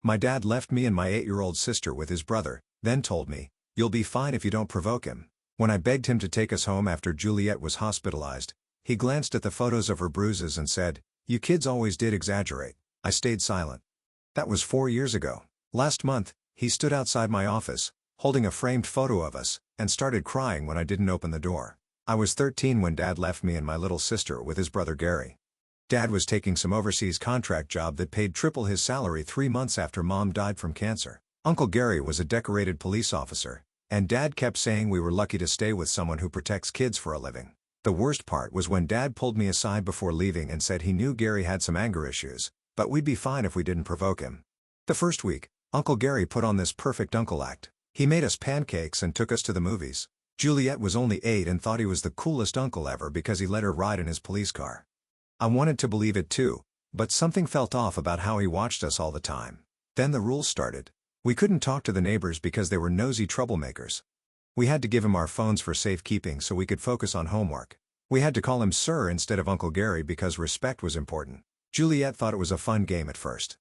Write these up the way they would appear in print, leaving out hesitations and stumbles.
My dad left me and my 8-year-old sister with his brother, then told me, "You'll be fine if you don't provoke him." When I begged him to take us home after Juliet was hospitalized, he glanced at the photos of her bruises and said, "You kids always did exaggerate." I stayed silent. That was 4 years ago. Last month, he stood outside my office, holding a framed photo of us, and started crying when I didn't open the door. I was 13 when Dad left me and my little sister with his brother Gary. Dad was taking some overseas contract job that paid triple his salary 3 months after Mom died from cancer. Uncle Gary was a decorated police officer, and Dad kept saying we were lucky to stay with someone who protects kids for a living. The worst part was when Dad pulled me aside before leaving and said he knew Gary had some anger issues, but we'd be fine if we didn't provoke him. The first week, Uncle Gary put on this perfect uncle act. He made us pancakes and took us to the movies. Juliet was only 8 and thought he was the coolest uncle ever because he let her ride in his police car. I wanted to believe it too, but something felt off about how he watched us all the time. Then the rules started. We couldn't talk to the neighbors because they were nosy troublemakers. We had to give him our phones for safekeeping so we could focus on homework. We had to call him Sir instead of Uncle Gary because respect was important. Juliet thought it was a fun game at first.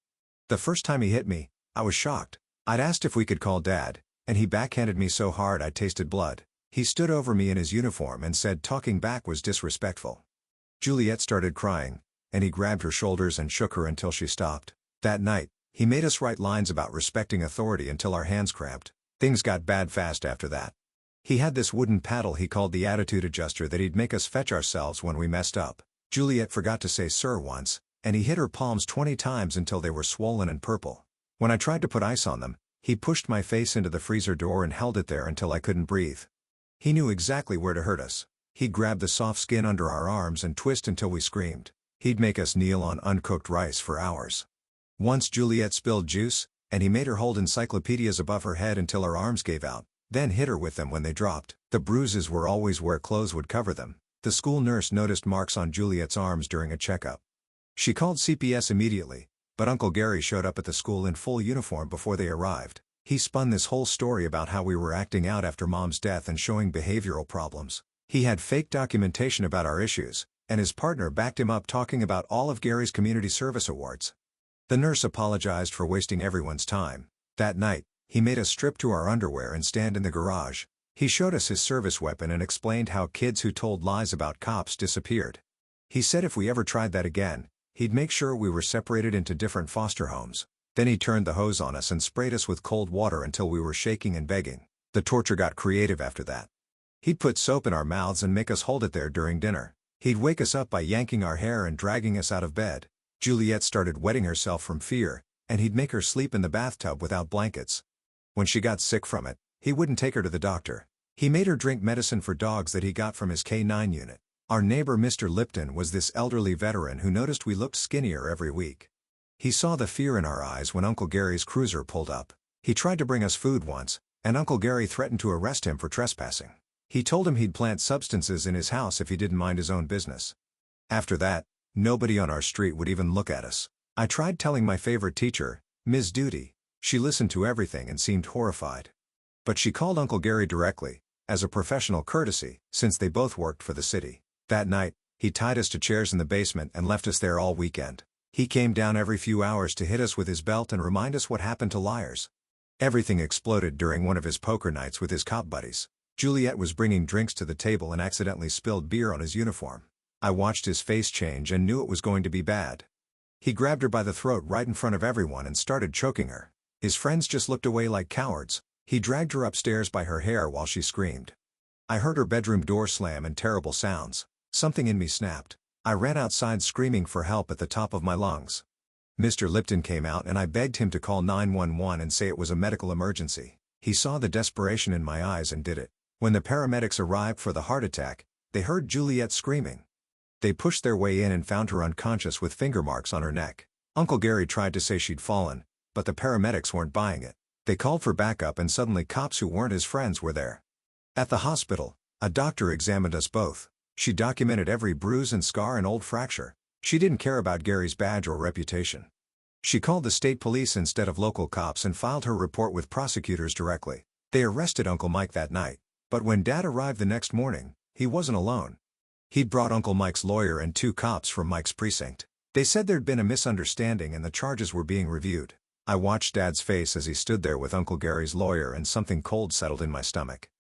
The first time he hit me, I was shocked. I'd asked if we could call Dad, and he backhanded me so hard I tasted blood. He stood over me in his uniform and said talking back was disrespectful. Juliet started crying, and he grabbed her shoulders and shook her until she stopped. That night, he made us write lines about respecting authority until our hands cramped. Things got bad fast after that. He had this wooden paddle he called the attitude adjuster that he'd make us fetch ourselves when we messed up. Juliet forgot to say sir once, and he hit her palms 20 times until they were swollen and purple. When I tried to put ice on them, he pushed my face into the freezer door and held it there until I couldn't breathe. He knew exactly where to hurt us. He'd grab the soft skin under our arms and twist until we screamed. He'd make us kneel on uncooked rice for hours. Once Juliet spilled juice, and he made her hold encyclopedias above her head until her arms gave out, then hit her with them when they dropped. The bruises were always where clothes would cover them. The school nurse noticed marks on Juliet's arms during a checkup. She called CPS immediately, but Uncle Gary showed up at the school in full uniform before they arrived. He spun this whole story about how we were acting out after Mom's death and showing behavioral problems. He had fake documentation about our issues, and his partner backed him up talking about all of Gary's community service awards. The nurse apologized for wasting everyone's time. That night, he made us strip to our underwear and stand in the garage. He showed us his service weapon and explained how kids who told lies about cops disappeared. He said if we ever tried that again, he'd make sure we were separated into different foster homes. Then he turned the hose on us and sprayed us with cold water until we were shaking and begging. The torture got creative after that. He'd put soap in our mouths and make us hold it there during dinner. He'd wake us up by yanking our hair and dragging us out of bed. Juliet started wetting herself from fear, and he'd make her sleep in the bathtub without blankets. When she got sick from it, he wouldn't take her to the doctor. He made her drink medicine for dogs that he got from his K-9 unit. Our neighbor Mr. Lipton was this elderly veteran who noticed we looked skinnier every week. He saw the fear in our eyes when Uncle Gary's cruiser pulled up. He tried to bring us food once, and Uncle Gary threatened to arrest him for trespassing. He told him he'd plant substances in his house if he didn't mind his own business. After that, nobody on our street would even look at us. I tried telling my favorite teacher, Ms. Duty. She listened to everything and seemed horrified. But she called Uncle Gary directly, as a professional courtesy, since they both worked for the city. That night, he tied us to chairs in the basement and left us there all weekend. He came down every few hours to hit us with his belt and remind us what happened to liars. Everything exploded during one of his poker nights with his cop buddies. Juliet was bringing drinks to the table and accidentally spilled beer on his uniform. I watched his face change and knew it was going to be bad. He grabbed her by the throat right in front of everyone and started choking her. His friends just looked away like cowards. He dragged her upstairs by her hair while she screamed. I heard her bedroom door slam and terrible sounds. Something in me snapped. I ran outside screaming for help at the top of my lungs. Mr. Lipton came out and I begged him to call 911 and say it was a medical emergency. He saw the desperation in my eyes and did it. When the paramedics arrived for the heart attack, they heard Juliet screaming. They pushed their way in and found her unconscious with finger marks on her neck. Uncle Gary tried to say she'd fallen, but the paramedics weren't buying it. They called for backup and suddenly cops who weren't his friends were there. At the hospital, a doctor examined us both. She documented every bruise and scar and old fracture. She didn't care about Gary's badge or reputation. She called the state police instead of local cops and filed her report with prosecutors directly. They arrested Uncle Mike that night. But when Dad arrived the next morning, he wasn't alone. He'd brought Uncle Mike's lawyer and 2 cops from Mike's precinct. They said there'd been a misunderstanding and the charges were being reviewed. I watched Dad's face as he stood there with Uncle Gary's lawyer, and something cold settled in my stomach.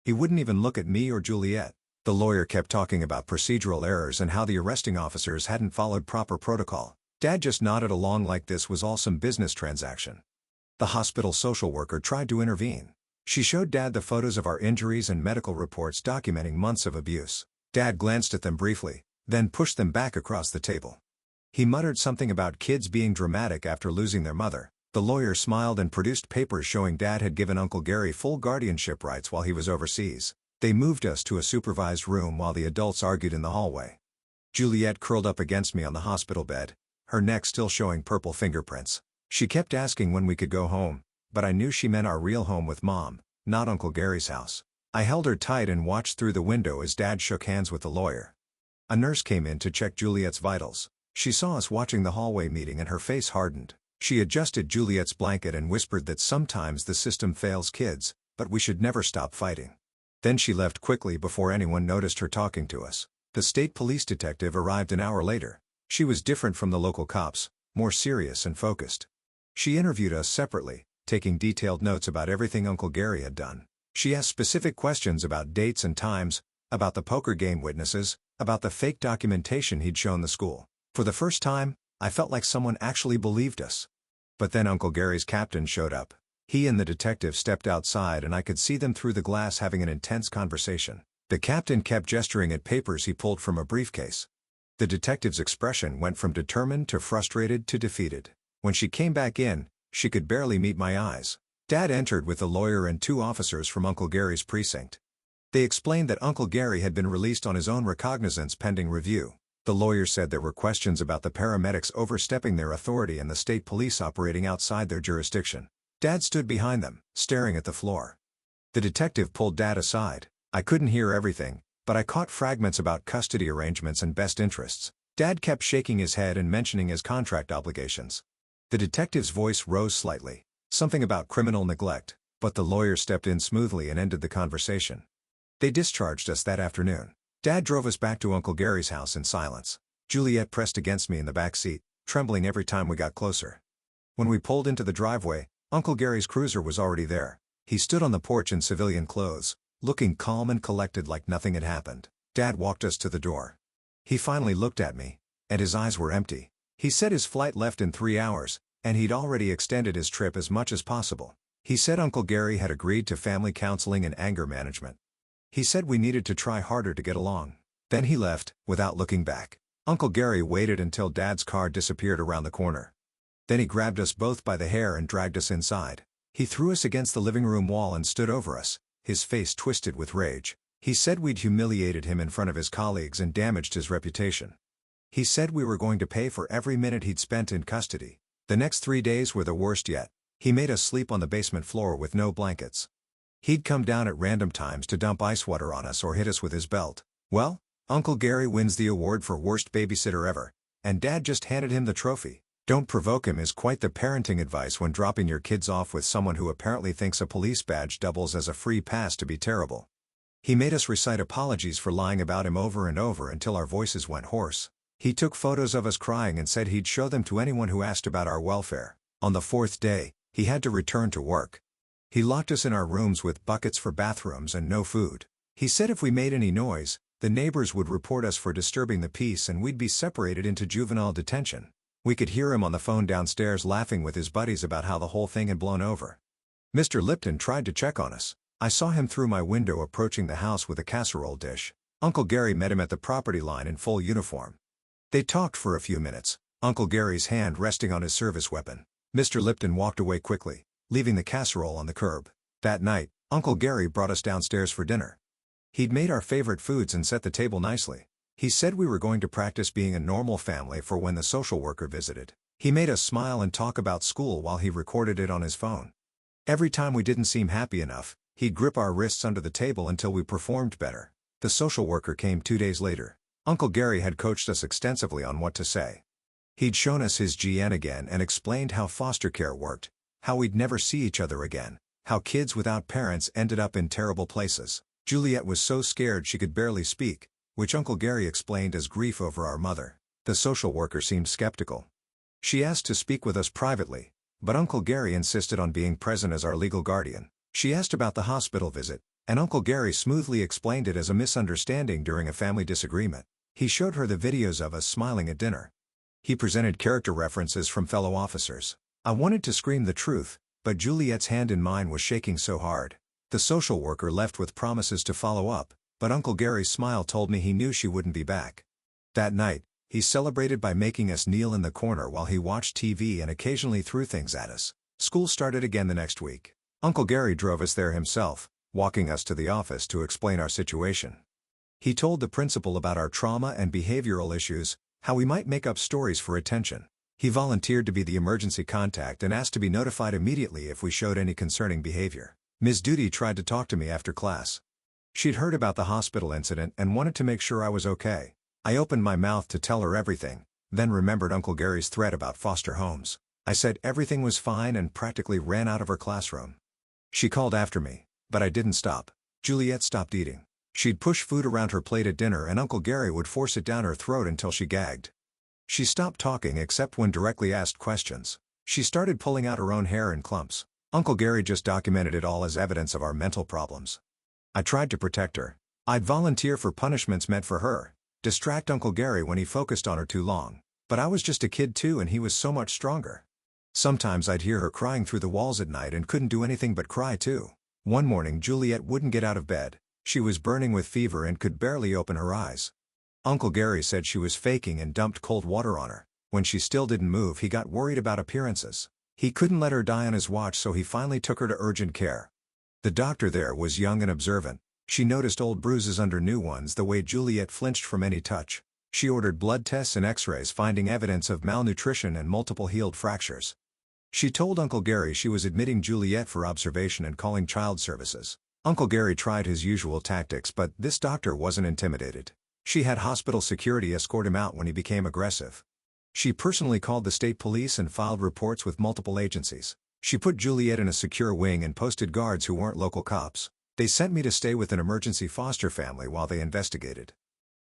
He wouldn't even look at me or Juliet. The lawyer kept talking about procedural errors and how the arresting officers hadn't followed proper protocol. Dad just nodded along like this was all some business transaction. The hospital social worker tried to intervene. She showed Dad the photos of our injuries and medical reports documenting months of abuse. Dad glanced at them briefly, then pushed them back across the table. He muttered something about kids being dramatic after losing their mother. The lawyer smiled and produced papers showing Dad had given Uncle Gary full guardianship rights while he was overseas. They moved us to a supervised room while the adults argued in the hallway. Juliet curled up against me on the hospital bed, her neck still showing purple fingerprints. She kept asking when we could go home, but I knew she meant our real home with Mom, not Uncle Gary's house. I held her tight and watched through the window as Dad shook hands with the lawyer. A nurse came in to check Juliet's vitals. She saw us watching the hallway meeting and her face hardened. She adjusted Juliet's blanket and whispered that sometimes the system fails kids, but we should never stop fighting. Then she left quickly before anyone noticed her talking to us. The state police detective arrived an hour later. She was different from the local cops, more serious and focused. She interviewed us separately, taking detailed notes about everything Uncle Gary had done. She asked specific questions about dates and times, about the poker game witnesses, about the fake documentation he'd shown the school. For the first time, I felt like someone actually believed us. But then Uncle Gary's captain showed up. He and the detective stepped outside and I could see them through the glass having an intense conversation. The captain kept gesturing at papers he pulled from a briefcase. The detective's expression went from determined to frustrated to defeated. When she came back in, she could barely meet my eyes. Dad entered with the lawyer and 2 officers from Uncle Gary's precinct. They explained that Uncle Gary had been released on his own recognizance pending review. The lawyer said there were questions about the paramedics overstepping their authority and the state police operating outside their jurisdiction. Dad stood behind them, staring at the floor. The detective pulled Dad aside. I couldn't hear everything, but I caught fragments about custody arrangements and best interests. Dad kept shaking his head and mentioning his contract obligations. The detective's voice rose slightly. Something about criminal neglect, but the lawyer stepped in smoothly and ended the conversation. They discharged us that afternoon. Dad drove us back to Uncle Gary's house in silence. Juliet pressed against me in the back seat, trembling every time we got closer. When we pulled into the driveway, Uncle Gary's cruiser was already there. He stood on the porch in civilian clothes, looking calm and collected like nothing had happened. Dad walked us to the door. He finally looked at me, and his eyes were empty. He said his flight left in 3 hours, and he'd already extended his trip as much as possible. He said Uncle Gary had agreed to family counseling and anger management. He said we needed to try harder to get along. Then he left, without looking back. Uncle Gary waited until Dad's car disappeared around the corner. Then he grabbed us both by the hair and dragged us inside. He threw us against the living room wall and stood over us, his face twisted with rage. He said we'd humiliated him in front of his colleagues and damaged his reputation. He said we were going to pay for every minute he'd spent in custody. The next 3 days were the worst yet. He made us sleep on the basement floor with no blankets. He'd come down at random times to dump ice water on us or hit us with his belt. Well, Uncle Gary wins the award for worst babysitter ever, and Dad just handed him the trophy. Don't provoke him is quite the parenting advice when dropping your kids off with someone who apparently thinks a police badge doubles as a free pass to be terrible. He made us recite apologies for lying about him over and over until our voices went hoarse. He took photos of us crying and said he'd show them to anyone who asked about our welfare. On the 4th day, he had to return to work. He locked us in our rooms with buckets for bathrooms and no food. He said if we made any noise, the neighbors would report us for disturbing the peace and we'd be separated into juvenile detention. We could hear him on the phone downstairs laughing with his buddies about how the whole thing had blown over. Mr. Lipton tried to check on us. I saw him through my window approaching the house with a casserole dish. Uncle Gary met him at the property line in full uniform. They talked for a few minutes, Uncle Gary's hand resting on his service weapon. Mr. Lipton walked away quickly, leaving the casserole on the curb. That night, Uncle Gary brought us downstairs for dinner. He'd made our favorite foods and set the table nicely. He said we were going to practice being a normal family for when the social worker visited. He made us smile and talk about school while he recorded it on his phone. Every time we didn't seem happy enough, he'd grip our wrists under the table until we performed better. The social worker came 2 days later. Uncle Gary had coached us extensively on what to say. He'd shown us his GN again and explained how foster care worked, how we'd never see each other again, how kids without parents ended up in terrible places. Juliet was so scared she could barely speak, which Uncle Gary explained as grief over our mother. The social worker seemed skeptical. She asked to speak with us privately, but Uncle Gary insisted on being present as our legal guardian. She asked about the hospital visit, and Uncle Gary smoothly explained it as a misunderstanding during a family disagreement. He showed her the videos of us smiling at dinner. He presented character references from fellow officers. I wanted to scream the truth, but Juliet's hand in mine was shaking so hard. The social worker left with promises to follow up, but Uncle Gary's smile told me he knew she wouldn't be back. That night, he celebrated by making us kneel in the corner while he watched TV and occasionally threw things at us. School started again the next week. Uncle Gary drove us there himself, walking us to the office to explain our situation. He told the principal about our trauma and behavioral issues, how we might make up stories for attention. He volunteered to be the emergency contact and asked to be notified immediately if we showed any concerning behavior. Ms. Duty tried to talk to me after class. She'd heard about the hospital incident and wanted to make sure I was okay. I opened my mouth to tell her everything, then remembered Uncle Gary's threat about foster homes. I said everything was fine and practically ran out of her classroom. She called after me, but I didn't stop. Juliet stopped eating. She'd push food around her plate at dinner and Uncle Gary would force it down her throat until she gagged. She stopped talking except when directly asked questions. She started pulling out her own hair in clumps. Uncle Gary just documented it all as evidence of our mental problems. I tried to protect her. I'd volunteer for punishments meant for her, distract Uncle Gary when he focused on her too long. But I was just a kid too and he was so much stronger. Sometimes I'd hear her crying through the walls at night and couldn't do anything but cry too. One morning Juliet wouldn't get out of bed. She was burning with fever and could barely open her eyes. Uncle Gary said she was faking and dumped cold water on her. When she still didn't move, he got worried about appearances. He couldn't let her die on his watch, so he finally took her to urgent care. The doctor there was young and observant. She noticed old bruises under new ones the way Juliet flinched from any touch. She ordered blood tests and x-rays finding evidence of malnutrition and multiple healed fractures. She told Uncle Gary she was admitting Juliet for observation and calling child services. Uncle Gary tried his usual tactics, but this doctor wasn't intimidated. She had hospital security escort him out when he became aggressive. She personally called the state police and filed reports with multiple agencies. She put Juliet in a secure wing and posted guards who weren't local cops. They sent me to stay with an emergency foster family while they investigated.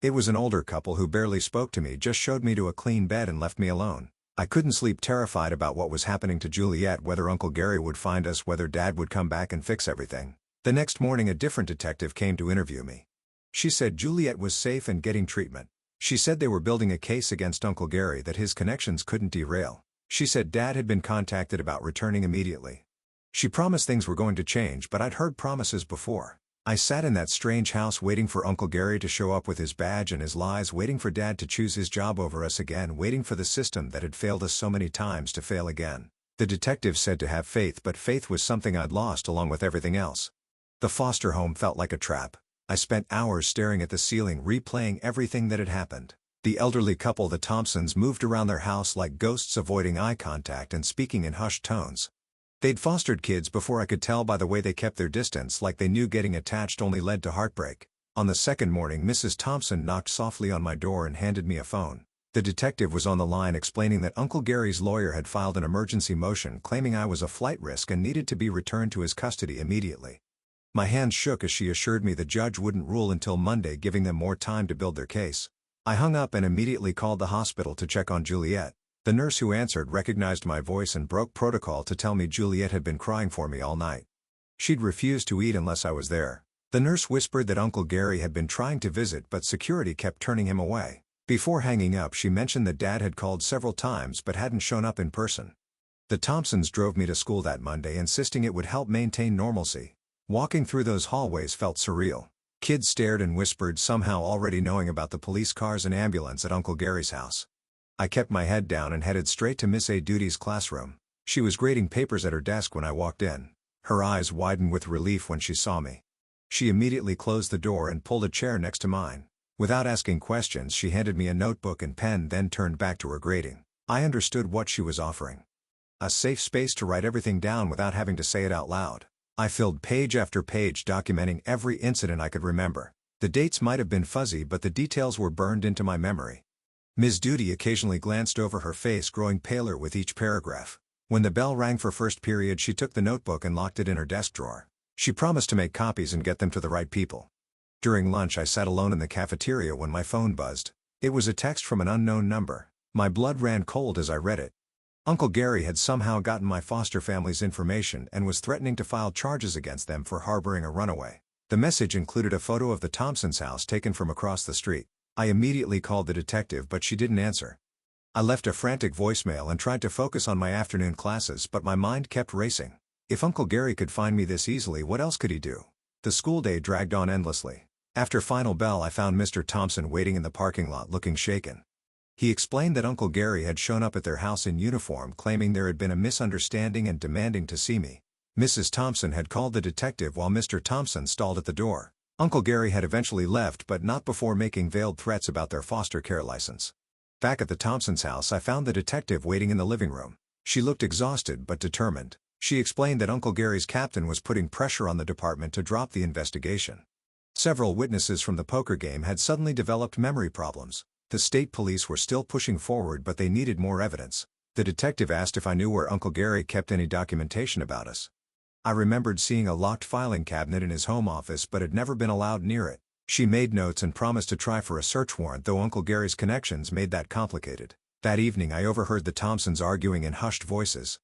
It was an older couple who barely spoke to me, just showed me to a clean bed and left me alone. I couldn't sleep, terrified about what was happening to Juliet, whether Uncle Gary would find us, whether Dad would come back and fix everything. The next morning a different detective came to interview me. She said Juliet was safe and getting treatment. She said they were building a case against Uncle Gary that his connections couldn't derail. She said Dad had been contacted about returning immediately. She promised things were going to change, but I'd heard promises before. I sat in that strange house waiting for Uncle Gary to show up with his badge and his lies, waiting for Dad to choose his job over us again, waiting for the system that had failed us so many times to fail again. The detective said to have faith, but faith was something I'd lost along with everything else. The foster home felt like a trap. I spent hours staring at the ceiling, replaying everything that had happened. The elderly couple, the Thompsons, moved around their house like ghosts, avoiding eye contact and speaking in hushed tones. They'd fostered kids before, I could tell by the way they kept their distance, like they knew getting attached only led to heartbreak. On the second morning, Mrs. Thompson knocked softly on my door and handed me a phone. The detective was on the line explaining that Uncle Gary's lawyer had filed an emergency motion claiming I was a flight risk and needed to be returned to his custody immediately. My hands shook as she assured me the judge wouldn't rule until Monday, giving them more time to build their case. I hung up and immediately called the hospital to check on Juliet. The nurse who answered recognized my voice and broke protocol to tell me Juliet had been crying for me all night. She'd refused to eat unless I was there. The nurse whispered that Uncle Gary had been trying to visit, but security kept turning him away. Before hanging up, she mentioned that Dad had called several times but hadn't shown up in person. The Thompsons drove me to school that Monday, insisting it would help maintain normalcy. Walking through those hallways felt surreal. Kids stared and whispered, somehow already knowing about the police cars and ambulance at Uncle Gary's house. I kept my head down and headed straight to Miss A. Duty's classroom. She was grading papers at her desk when I walked in. Her eyes widened with relief when she saw me. She immediately closed the door and pulled a chair next to mine. Without asking questions, she handed me a notebook and pen, then turned back to her grading. I understood what she was offering. A safe space to write everything down without having to say it out loud. I filled page after page documenting every incident I could remember. The dates might have been fuzzy, but the details were burned into my memory. Ms. Duty occasionally glanced over, her face growing paler with each paragraph. When the bell rang for first period, she took the notebook and locked it in her desk drawer. She promised to make copies and get them to the right people. During lunch, I sat alone in the cafeteria when my phone buzzed. It was a text from an unknown number. My blood ran cold as I read it. Uncle Gary had somehow gotten my foster family's information and was threatening to file charges against them for harboring a runaway. The message included a photo of the Thompsons' house taken from across the street. I immediately called the detective, but she didn't answer. I left a frantic voicemail and tried to focus on my afternoon classes, but my mind kept racing. If Uncle Gary could find me this easily, what else could he do? The school day dragged on endlessly. After final bell, I found Mr. Thompson waiting in the parking lot looking shaken. He explained that Uncle Gary had shown up at their house in uniform, claiming there had been a misunderstanding and demanding to see me. Mrs. Thompson had called the detective while Mr. Thompson stalled at the door. Uncle Gary had eventually left, but not before making veiled threats about their foster care license. Back at the Thompsons' house, I found the detective waiting in the living room. She looked exhausted but determined. She explained that Uncle Gary's captain was putting pressure on the department to drop the investigation. Several witnesses from the poker game had suddenly developed memory problems. The state police were still pushing forward, but they needed more evidence. The detective asked if I knew where Uncle Gary kept any documentation about us. I remembered seeing a locked filing cabinet in his home office but had never been allowed near it. She made notes and promised to try for a search warrant, though Uncle Gary's connections made that complicated. That evening I overheard the Thompsons arguing in hushed voices.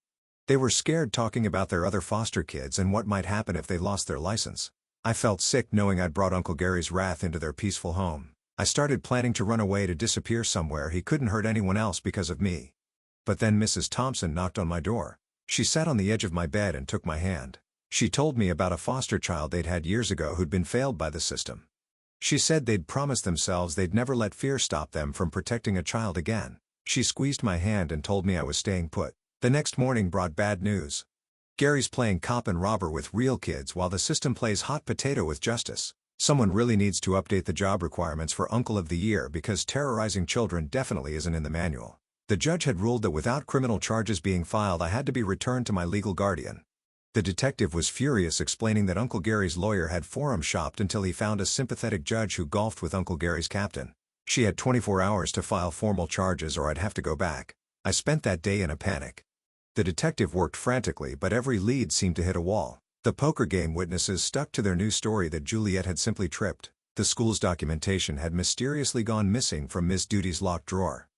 They were scared, talking about their other foster kids and what might happen if they lost their license. I felt sick knowing I'd brought Uncle Gary's wrath into their peaceful home. I started planning to run away, to disappear somewhere he couldn't hurt anyone else because of me. But then Mrs. Thompson knocked on my door. She sat on the edge of my bed and took my hand. She told me about a foster child they'd had years ago who'd been failed by the system. She said they'd promised themselves they'd never let fear stop them from protecting a child again. She squeezed my hand and told me I was staying put. The next morning brought bad news. Gary's playing cop and robber with real kids while the system plays hot potato with justice. Someone really needs to update the job requirements for Uncle of the Year, because terrorizing children definitely isn't in the manual. The judge had ruled that without criminal charges being filed, I had to be returned to my legal guardian. The detective was furious, explaining that Uncle Gary's lawyer had forum shopped until he found a sympathetic judge who golfed with Uncle Gary's captain. She had 24 hours to file formal charges or I'd have to go back. I spent that day in a panic. The detective worked frantically, but every lead seemed to hit a wall. The poker game witnesses stuck to their new story that Juliet had simply tripped. The school's documentation had mysteriously gone missing from Miss Duty's locked drawer.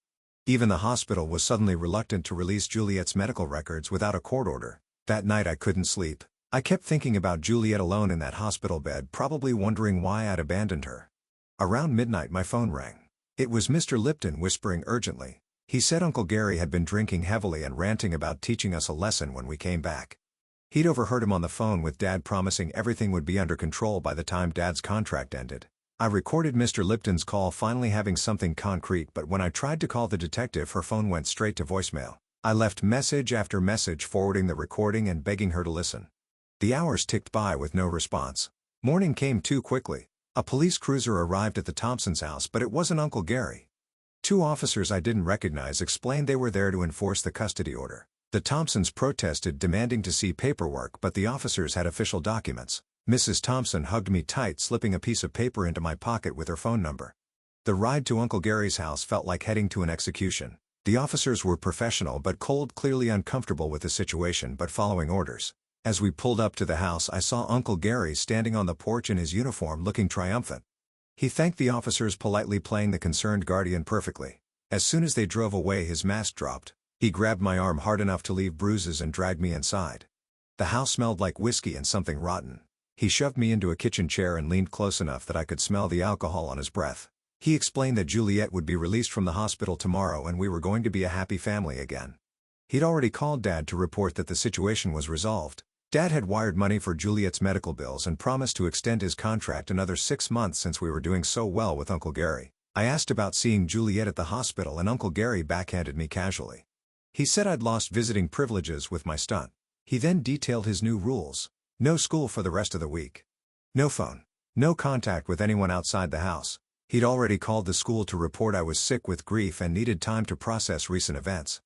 Even the hospital was suddenly reluctant to release Juliet's medical records without a court order. That night I couldn't sleep. I kept thinking about Juliet alone in that hospital bed, probably wondering why I'd abandoned her. Around midnight my phone rang. It was Mr. Lipton whispering urgently. He said Uncle Gary had been drinking heavily and ranting about teaching us a lesson when we came back. He'd overheard him on the phone with Dad promising everything would be under control by the time Dad's contract ended. I recorded Mr. Lipton's call, finally having something concrete, but when I tried to call the detective, her phone went straight to voicemail. I left message after message forwarding the recording and begging her to listen. The hours ticked by with no response. Morning came too quickly. A police cruiser arrived at the Thompsons' house, but it wasn't Uncle Gary. Two officers I didn't recognize explained they were there to enforce the custody order. The Thompsons protested, demanding to see paperwork, but the officers had official documents. Mrs. Thompson hugged me tight, slipping a piece of paper into my pocket with her phone number. The ride to Uncle Gary's house felt like heading to an execution. The officers were professional but cold, clearly uncomfortable with the situation but following orders. As we pulled up to the house, I saw Uncle Gary standing on the porch in his uniform, looking triumphant. He thanked the officers politely, playing the concerned guardian perfectly. As soon as they drove away, his mask dropped. He grabbed my arm hard enough to leave bruises and dragged me inside. The house smelled like whiskey and something rotten. He shoved me into a kitchen chair and leaned close enough that I could smell the alcohol on his breath. He explained that Juliet would be released from the hospital tomorrow and we were going to be a happy family again. He'd already called Dad to report that the situation was resolved. Dad had wired money for Juliet's medical bills and promised to extend his contract another 6 months since we were doing so well with Uncle Gary. I asked about seeing Juliet at the hospital and Uncle Gary backhanded me casually. He said I'd lost visiting privileges with my stunt. He then detailed his new rules. No school for the rest of the week. No phone. No contact with anyone outside the house. He'd already called the school to report I was sick with grief and needed time to process recent events.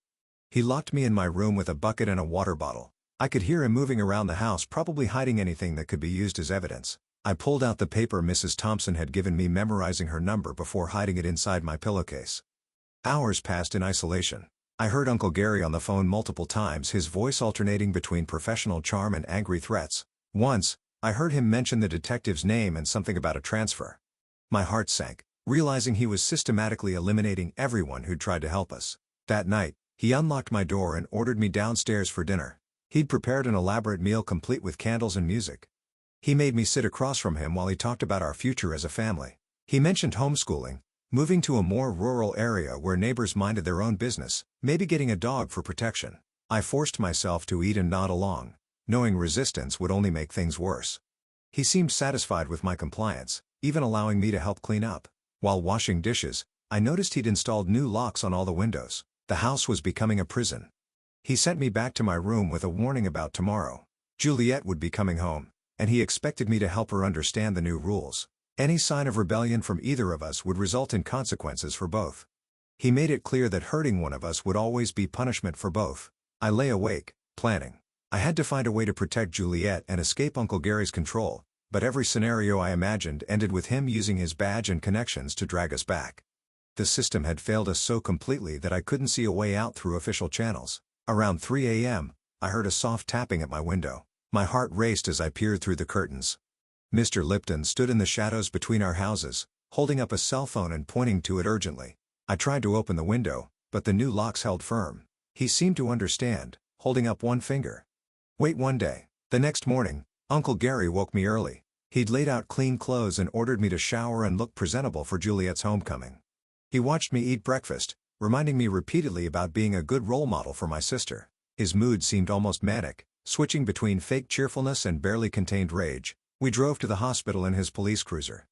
He locked me in my room with a bucket and a water bottle. I could hear him moving around the house, probably hiding anything that could be used as evidence. I pulled out the paper Mrs. Thompson had given me, memorizing her number before hiding it inside my pillowcase. Hours passed in isolation. I heard Uncle Gary on the phone multiple times, his voice alternating between professional charm and angry threats. Once, I heard him mention the detective's name and something about a transfer. My heart sank, realizing he was systematically eliminating everyone who'd tried to help us. That night, He unlocked my door and ordered me downstairs for dinner. He'd prepared an elaborate meal complete with candles and music. He made me sit across from him while he talked about our future as a family. He mentioned homeschooling, moving to a more rural area where neighbors minded their own business, maybe getting a dog for protection. I forced myself to eat and nod along, knowing resistance would only make things worse. He seemed satisfied with my compliance, even allowing me to help clean up. While washing dishes, I noticed he'd installed new locks on all the windows. The house was becoming a prison. He sent me back to my room with a warning about tomorrow. Juliet would be coming home, and he expected me to help her understand the new rules. Any sign of rebellion from either of us would result in consequences for both. He made it clear that hurting one of us would always be punishment for both. I lay awake, planning. I had to find a way to protect Juliet and escape Uncle Gary's control, but every scenario I imagined ended with him using his badge and connections to drag us back. The system had failed us so completely that I couldn't see a way out through official channels. Around 3 a.m., I heard a soft tapping at my window. My heart raced as I peered through the curtains. Mr. Lipton stood in the shadows between our houses, holding up a cell phone and pointing to it urgently. I tried to open the window, but the new locks held firm. He seemed to understand, holding up one finger. Wait one day. The next morning, Uncle Gary woke me early. He'd laid out clean clothes and ordered me to shower and look presentable for Juliet's homecoming. He watched me eat breakfast, reminding me repeatedly about being a good role model for my sister. His mood seemed almost manic, switching between fake cheerfulness and barely contained rage. We drove to the hospital in his police cruiser.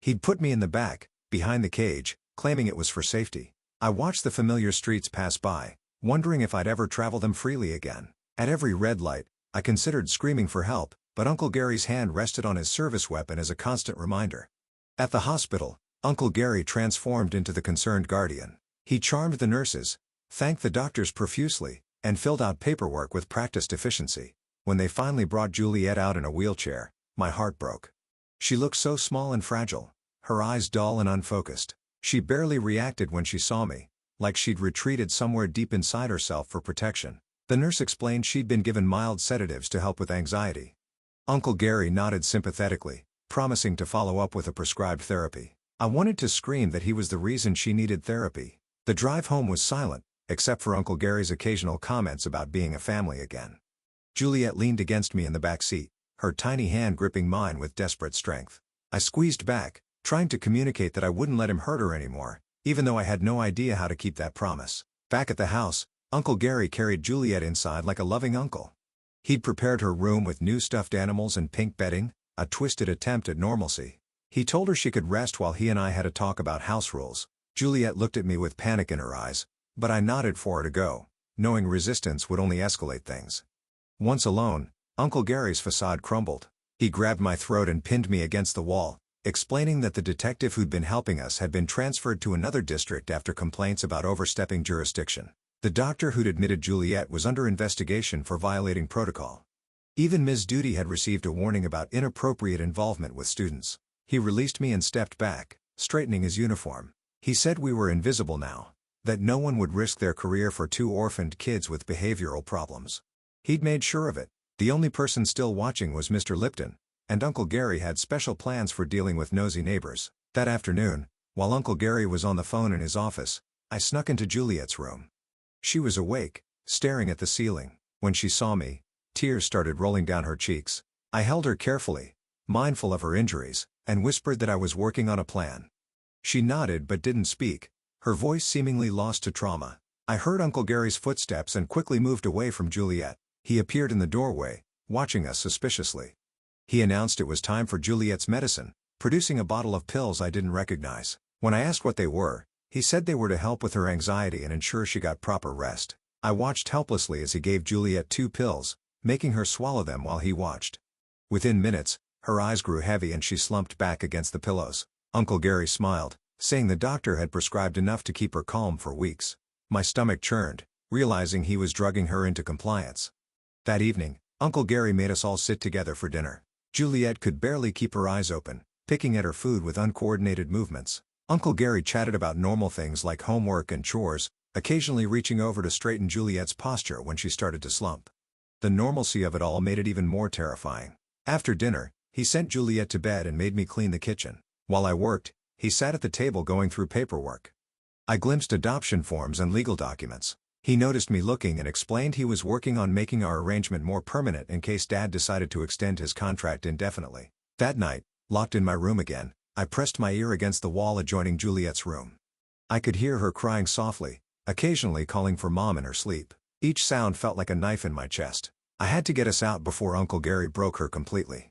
He'd put me in the back, behind the cage, claiming it was for safety. I watched the familiar streets pass by, wondering if I'd ever travel them freely again. At every red light, I considered screaming for help, but Uncle Gary's hand rested on his service weapon as a constant reminder. At the hospital, Uncle Gary transformed into the concerned guardian. He charmed the nurses, thanked the doctors profusely, and filled out paperwork with practiced efficiency. When they finally brought Juliet out in a wheelchair, my heart broke. She looked so small and fragile, her eyes dull and unfocused. She barely reacted when she saw me, like she'd retreated somewhere deep inside herself for protection. The nurse explained she'd been given mild sedatives to help with anxiety. Uncle Gary nodded sympathetically, promising to follow up with a prescribed therapy. I wanted to scream that he was the reason she needed therapy. The drive home was silent, except for Uncle Gary's occasional comments about being a family again. Juliet leaned against me in the back seat, her tiny hand gripping mine with desperate strength. I squeezed back, trying to communicate that I wouldn't let him hurt her anymore, even though I had no idea how to keep that promise. Back at the house, Uncle Gary carried Juliet inside like a loving uncle. He'd prepared her room with new stuffed animals and pink bedding, a twisted attempt at normalcy. He told her she could rest while he and I had a talk about house rules. Juliet looked at me with panic in her eyes, but I nodded for her to go, knowing resistance would only escalate things. Once alone, Uncle Gary's facade crumbled. He grabbed my throat and pinned me against the wall, explaining that the detective who'd been helping us had been transferred to another district after complaints about overstepping jurisdiction. The doctor who'd admitted Juliet was under investigation for violating protocol. Even Ms. Duty had received a warning about inappropriate involvement with students. He released me and stepped back, straightening his uniform. He said we were invisible now, that no one would risk their career for two orphaned kids with behavioral problems. He'd made sure of it. The only person still watching was Mr. Lipton, and Uncle Gary had special plans for dealing with nosy neighbors. That afternoon, while Uncle Gary was on the phone in his office, I snuck into Juliet's room. She was awake, staring at the ceiling. When she saw me, tears started rolling down her cheeks. I held her carefully, mindful of her injuries, and whispered that I was working on a plan. She nodded but didn't speak, her voice seemingly lost to trauma. I heard Uncle Gary's footsteps and quickly moved away from Juliet. He appeared in the doorway, watching us suspiciously. He announced it was time for Juliet's medicine, producing a bottle of pills I didn't recognize. When I asked what they were, he said they were to help with her anxiety and ensure she got proper rest. I watched helplessly as he gave Juliet 2 pills, making her swallow them while he watched. Within minutes, her eyes grew heavy and she slumped back against the pillows. Uncle Gary smiled, saying the doctor had prescribed enough to keep her calm for weeks. My stomach churned, realizing he was drugging her into compliance. That evening, Uncle Gary made us all sit together for dinner. Juliet could barely keep her eyes open, picking at her food with uncoordinated movements. Uncle Gary chatted about normal things like homework and chores, occasionally reaching over to straighten Juliet's posture when she started to slump. The normalcy of it all made it even more terrifying. After dinner, he sent Juliet to bed and made me clean the kitchen. While I worked, he sat at the table going through paperwork. I glimpsed adoption forms and legal documents. He noticed me looking and explained he was working on making our arrangement more permanent in case Dad decided to extend his contract indefinitely. That night, locked in my room again, I pressed my ear against the wall adjoining Juliet's room. I could hear her crying softly, occasionally calling for Mom in her sleep. Each sound felt like a knife in my chest. I had to get us out before Uncle Gary broke her completely.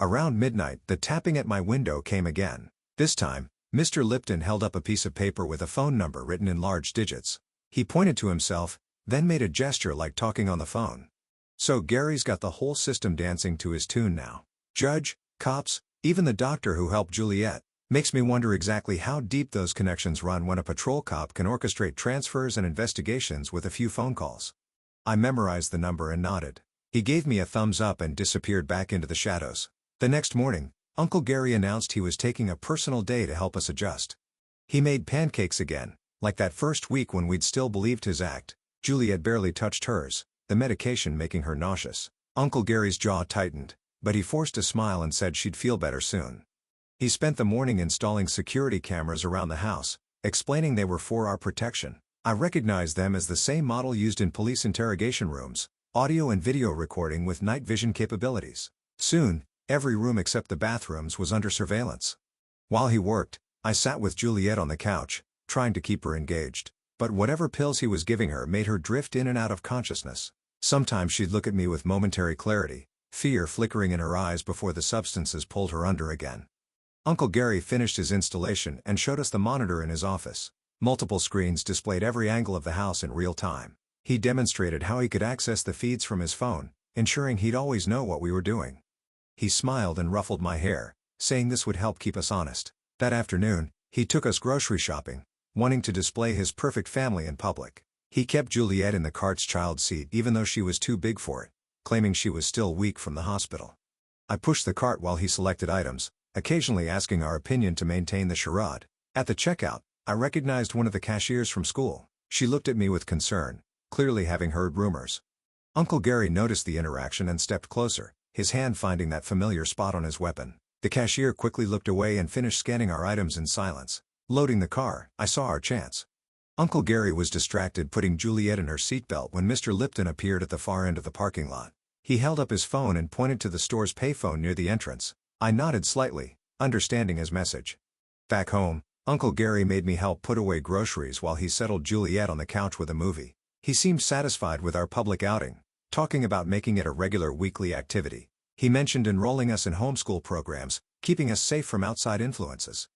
Around midnight, the tapping at my window came again. This time, Mr. Lipton held up a piece of paper with a phone number written in large digits. He pointed to himself, then made a gesture like talking on the phone. So Gary's got the whole system dancing to his tune now. Judge, cops, even the doctor who helped Juliet. Makes me wonder exactly how deep those connections run when a patrol cop can orchestrate transfers and investigations with a few phone calls. I memorized the number and nodded. He gave me a thumbs up and disappeared back into the shadows. The next morning, Uncle Gary announced he was taking a personal day to help us adjust. He made pancakes again, like that first week when we'd still believed his act. Juliet barely touched hers, the medication making her nauseous. Uncle Gary's jaw tightened, but he forced a smile and said she'd feel better soon. He spent the morning installing security cameras around the house, explaining they were for our protection. I recognized them as the same model used in police interrogation rooms, audio and video recording with night vision capabilities. Soon, every room except the bathrooms was under surveillance. While he worked, I sat with Juliet on the couch, trying to keep her engaged. But whatever pills he was giving her made her drift in and out of consciousness. Sometimes she'd look at me with momentary clarity, fear flickering in her eyes before the substances pulled her under again. Uncle Gary finished his installation and showed us the monitor in his office. Multiple screens displayed every angle of the house in real time. He demonstrated how he could access the feeds from his phone, ensuring he'd always know what we were doing. He smiled and ruffled my hair, saying this would help keep us honest. That afternoon, he took us grocery shopping, wanting to display his perfect family in public. He kept Juliet in the cart's child seat even though she was too big for it, claiming she was still weak from the hospital. I pushed the cart while he selected items, occasionally asking our opinion to maintain the charade. At the checkout, I recognized one of the cashiers from school. She looked at me with concern, clearly having heard rumors. Uncle Gary noticed the interaction and stepped closer, his hand finding that familiar spot on his weapon. The cashier quickly looked away and finished scanning our items in silence. Loading the car, I saw our chance. Uncle Gary was distracted putting Juliet in her seatbelt when Mr. Lipton appeared at the far end of the parking lot. He held up his phone and pointed to the store's payphone near the entrance. I nodded slightly, understanding his message. Back home, Uncle Gary made me help put away groceries while he settled Juliet on the couch with a movie. He seemed satisfied with our public outing, talking about making it a regular weekly activity. He mentioned enrolling us in homeschool programs, keeping us safe from outside influences.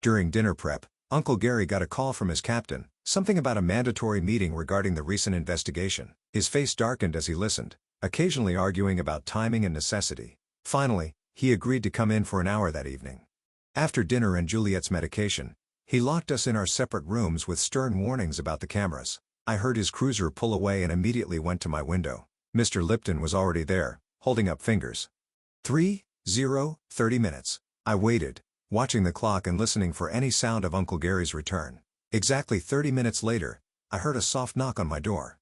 During dinner prep, Uncle Gary got a call from his captain, something about a mandatory meeting regarding the recent investigation. His face darkened as he listened, occasionally arguing about timing and necessity. Finally, he agreed to come in for an hour that evening. After dinner and Juliet's medication, he locked us in our separate rooms with stern warnings about the cameras. I heard his cruiser pull away and immediately went to my window. Mr. Lipton was already there, holding up fingers. 30 minutes. I waited, watching the clock and listening for any sound of Uncle Gary's return. Exactly 30 minutes later, I heard a soft knock on my door.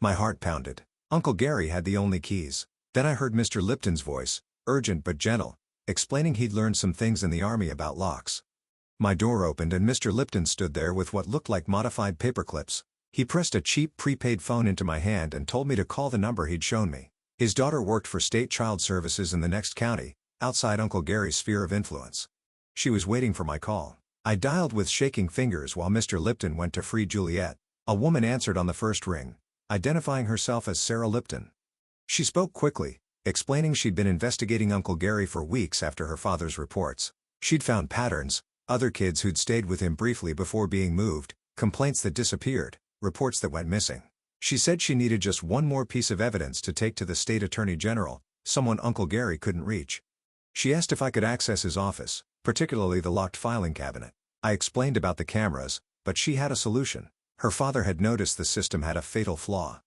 My heart pounded. Uncle Gary had the only keys. Then I heard Mr. Lipton's voice, urgent but gentle, explaining he'd learned some things in the army about locks. My door opened and Mr. Lipton stood there with what looked like modified paperclips. He pressed a cheap prepaid phone into my hand and told me to call the number he'd shown me. His daughter worked for State Child Services in the next county, outside Uncle Gary's sphere of influence. She was waiting for my call. I dialed with shaking fingers while Mr. Lipton went to free Juliet. A woman answered on the first ring, identifying herself as Sarah Lipton. She spoke quickly, explaining she'd been investigating Uncle Gary for weeks after her father's reports. She'd found patterns, other kids who'd stayed with him briefly before being moved, complaints that disappeared, reports that went missing. She said she needed just one more piece of evidence to take to the state attorney general, someone Uncle Gary couldn't reach. She asked if I could access his office, particularly the locked filing cabinet. I explained about the cameras, but she had a solution. Her father had noticed the system had a fatal flaw.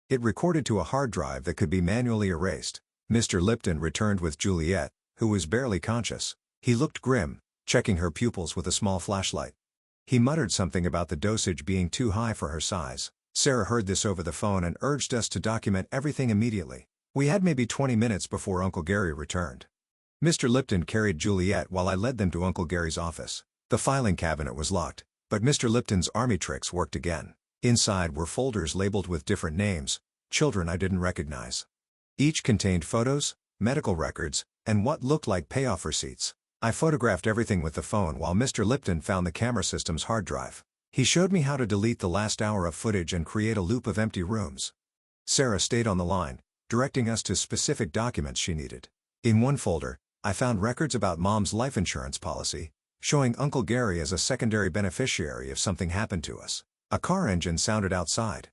It recorded to a hard drive that could be manually erased. Mr. Lipton returned with Juliet, who was barely conscious. He looked grim, checking her pupils with a small flashlight. He muttered something about the dosage being too high for her size. Sarah heard this over the phone and urged us to document everything immediately. We had maybe 20 minutes before Uncle Gary returned. Mr. Lipton carried Juliet while I led them to Uncle Gary's office. The filing cabinet was locked, but Mr. Lipton's army tricks worked again. Inside were folders labeled with different names, children I didn't recognize. Each contained photos, medical records, and what looked like payoff receipts. I photographed everything with the phone while Mr. Lipton found the camera system's hard drive. He showed me how to delete the last hour of footage and create a loop of empty rooms. Sarah stayed on the line, directing us to specific documents she needed. In one folder, I found records about Mom's life insurance policy, showing Uncle Gary as a secondary beneficiary if something happened to us. A car engine sounded outside.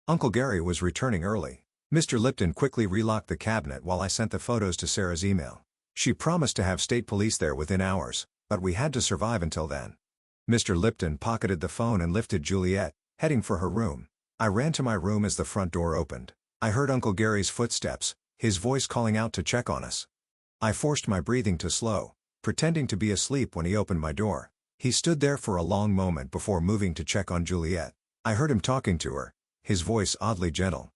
Uncle Gary was returning early. Mr. Lipton quickly relocked the cabinet while I sent the photos to Sarah's email. She promised to have state police there within hours, but we had to survive until then. Mr. Lipton pocketed the phone and lifted Juliet, heading for her room. I ran to my room as the front door opened. I heard Uncle Gary's footsteps, his voice calling out to check on us. I forced my breathing to slow, pretending to be asleep when he opened my door. He stood there for a long moment before moving to check on Juliet. I heard him talking to her, his voice oddly gentle.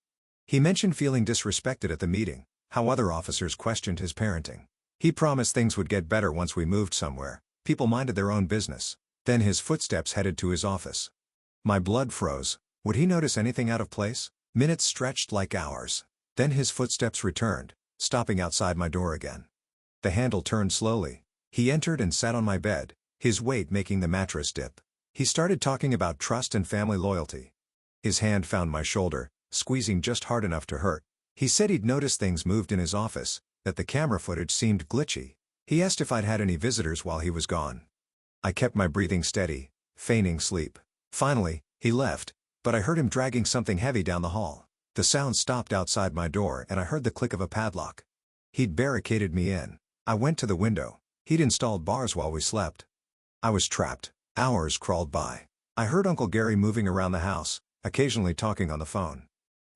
He mentioned feeling disrespected at the meeting, how other officers questioned his parenting. He promised things would get better once we moved somewhere, people minded their own business. Then his footsteps headed to his office. My blood froze. Would he notice anything out of place? Minutes stretched like hours. Then his footsteps returned, stopping outside my door again. The handle turned slowly. He entered and sat on my bed, his weight making the mattress dip. He started talking about trust and family loyalty. His hand found my shoulder, squeezing just hard enough to hurt. He said he'd noticed things moved in his office, that the camera footage seemed glitchy. He asked if I'd had any visitors while he was gone. I kept my breathing steady, feigning sleep. Finally, he left, but I heard him dragging something heavy down the hall. The sound stopped outside my door and I heard the click of a padlock. He'd barricaded me in. I went to the window. He'd installed bars while we slept. I was trapped. Hours crawled by. I heard Uncle Gary moving around the house, occasionally talking on the phone.